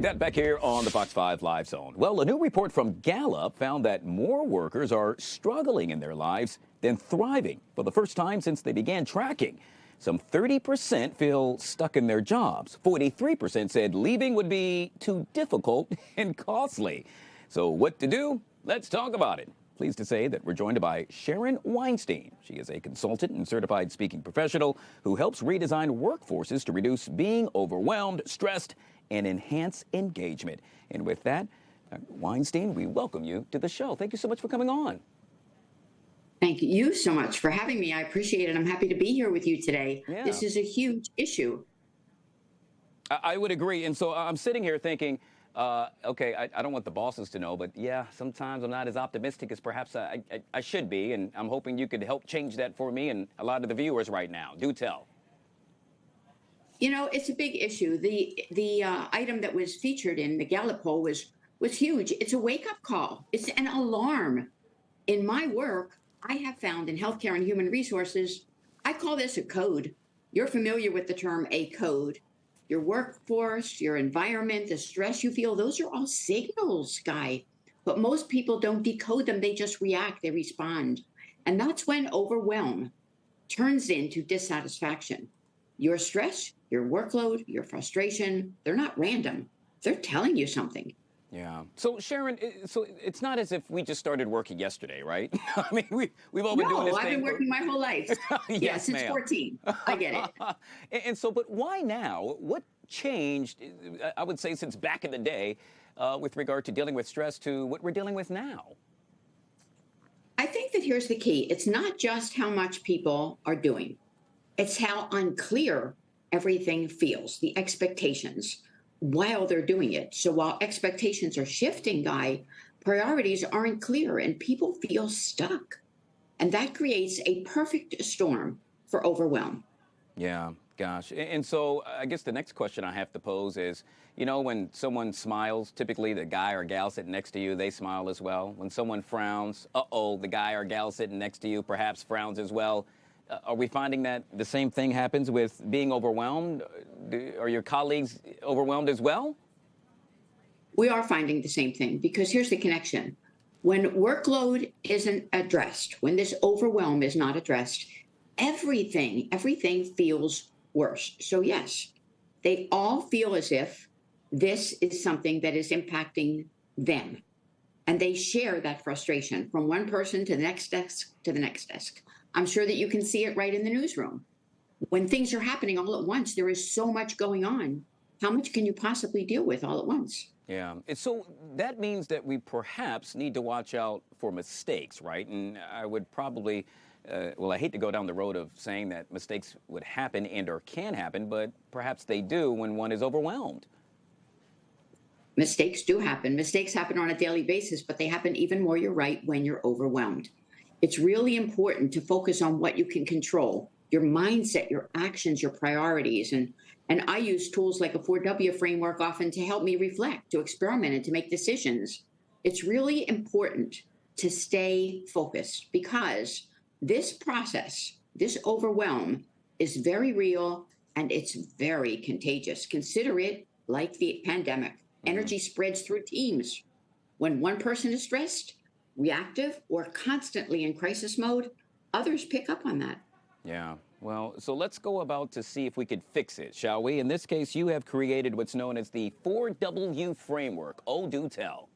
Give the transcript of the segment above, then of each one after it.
That back here on the Fox 5 Live Zone. Well, a new report from Gallup found that more workers are struggling in their lives than thriving for the first time since they began tracking. Some 30% feel stuck in their jobs. 43% said leaving would be too difficult and costly. So what to do? Let's talk about it. Pleased to say that we're joined by Sharon Weinstein. She is a consultant and certified speaking professional who helps redesign workforces to reduce being overwhelmed, stressed, and enhance engagement. And with that, Weinstein, we welcome you to the show. Thank you so much for coming on. Thank you so much for having me. I appreciate it. I'm happy to be here with you today. Yeah. This is a huge issue. I would agree. And so I'm sitting here thinking, okay, I don't want the bosses to know, but yeah, sometimes I'm not as optimistic as perhaps I should be. And I'm hoping you could help change that for me and a lot of the viewers right now. Do tell. You know, it's a big issue. The item that was featured in the Gallup poll was huge. It's a wake-up call. It's an alarm. In my work, I have found in healthcare and human resources, I call this a code. You're familiar with the term a code. Your workforce, your environment, the stress you feel, those are all signals, Guy. But most people don't decode them. They just react, they respond. And that's when overwhelm turns into dissatisfaction. Your stress, your workload, your frustration, they're not random. They're telling you something. Yeah. So Sharon, so it's not as if we just started working yesterday, right? I mean, we've all been doing this No, I've thing been working my whole life. Yes, since ma'am. 14. I get it. And so, but why now? What changed, I would say, since back in the day with regard to dealing with stress to what we're dealing with now? I think that here's the key. It's not just how much people are doing. It's how unclear everything feels, the expectations, while they're doing it. So while expectations are shifting, Guy, priorities aren't clear and people feel stuck. And that creates a perfect storm for overwhelm. Yeah, gosh. And so I guess the next question I have to pose is, you know, when someone smiles, typically the guy or gal sitting next to you, they smile as well. When someone frowns, the guy or gal sitting next to you perhaps frowns as well. Are we finding that the same thing happens with being overwhelmed? Are your colleagues overwhelmed as well? We are finding the same thing because here's the connection. When workload isn't addressed, when this overwhelm is not addressed, everything feels worse. So yes, they all feel as if this is something that is impacting them. And they share that frustration from one person to the next desk to the next desk. I'm sure that you can see it right in the newsroom. When things are happening all at once, there is so much going on. How much can you possibly deal with all at once? Yeah. And so that means that we perhaps need to watch out for mistakes, right? And I would probably, I hate to go down the road of saying that mistakes would happen and or can happen, but perhaps they do when one is overwhelmed. Mistakes do happen. Mistakes happen on a daily basis, but they happen even more, you're right, when you're overwhelmed. It's really important to focus on what you can control, your mindset, your actions, your priorities. And I use tools like a 4W framework often to help me reflect, to experiment, and to make decisions. It's really important to stay focused because this process, this overwhelm is very real and it's very contagious. Consider it like the pandemic. Energy spreads through teams. When one person is stressed, reactive, or constantly in crisis mode, others pick up on that. Yeah. Well, so let's go about to see if we could fix it, shall we? In this case, you have created what's known as the 4W framework. Oh, do tell.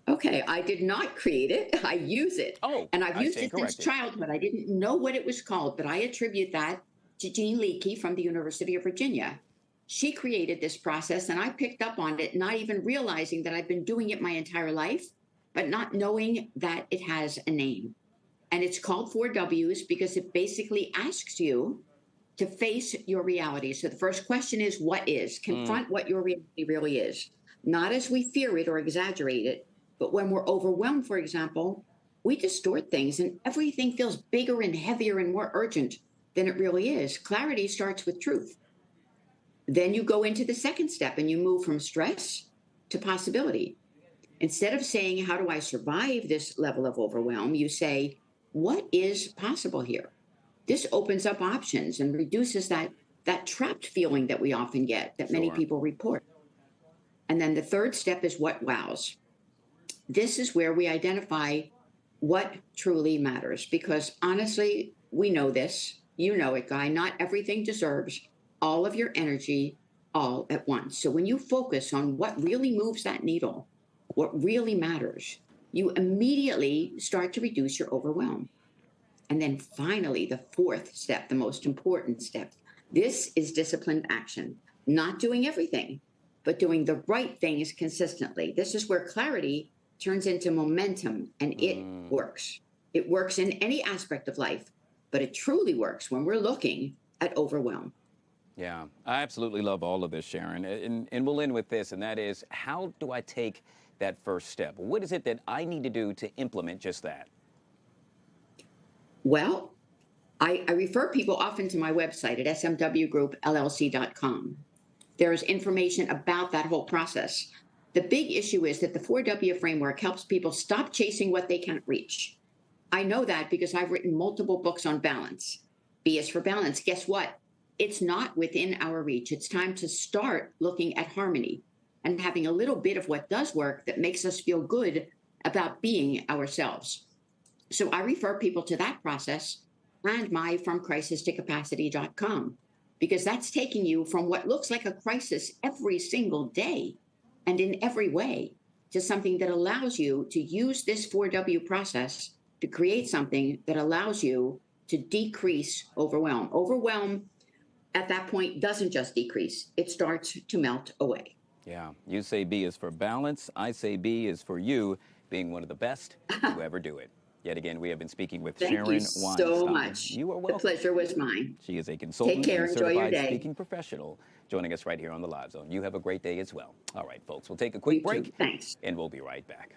Okay, I did not create it. I use it. Oh, and I've used stand it since corrected. childhood. I didn't know what it was called, but I attribute that to Jean Leakey from the University of Virginia. She created this process, and I picked up on it, not even realizing that I've been doing it my entire life, but not knowing that it has a name. And it's called 4Ws because it basically asks you to face your reality. So the first question is, what is? Confront what your reality really is. Not as we fear it or exaggerate it, but when we're overwhelmed, for example, we distort things and everything feels bigger and heavier and more urgent than it really is. Clarity starts with truth. Then you go into the second step and you move from stress to possibility. Instead of saying, how do I survive this level of overwhelm? You say, what is possible here? This opens up options and reduces that trapped feeling that we often get, that many Sure. people report. And then the third step is what wows. This is where we identify what truly matters. Because honestly, we know this. You know it, Guy. Not everything deserves all of your energy all at once. So when you focus on what really moves that needle, what really matters, you immediately start to reduce your overwhelm. And then finally, the fourth step, the most important step, this is disciplined action, not doing everything, but doing the right things consistently. This is where clarity turns into momentum, and it works. It works in any aspect of life, but it truly works when we're looking at overwhelm. Yeah, I absolutely love all of this, Sharon. And we'll end with this, and that is, how do I take that first step? What is it that I need to do to implement just that? Well, I refer people often to my website at smwgroupllc.com. There's information about that whole process. The big issue is that the 4W framework helps people stop chasing what they can't reach. I know that because I've written multiple books on balance. B is for balance. Guess what? It's not within our reach. It's time to start looking at harmony and having a little bit of what does work that makes us feel good about being ourselves. So I refer people to that process and my FromCrisisToCapacity.com, because that's taking you from what looks like a crisis every single day and in every way to something that allows you to use this 4W process to create something that allows you to decrease overwhelm. Overwhelm at that point doesn't just decrease, it starts to melt away. Yeah, you say B is for balance. I say B is for you being one of the best to ever do it. Yet again, we have been speaking with Thank Sharon you Weinstein. so much. You are The welcome. pleasure was mine. She is a consultant Take care. and Enjoy your certified day. speaking professional, joining us right here on the Live Zone. You have a great day as well. All right, folks, we'll take a quick You too. break. Thanks. And we'll be right back.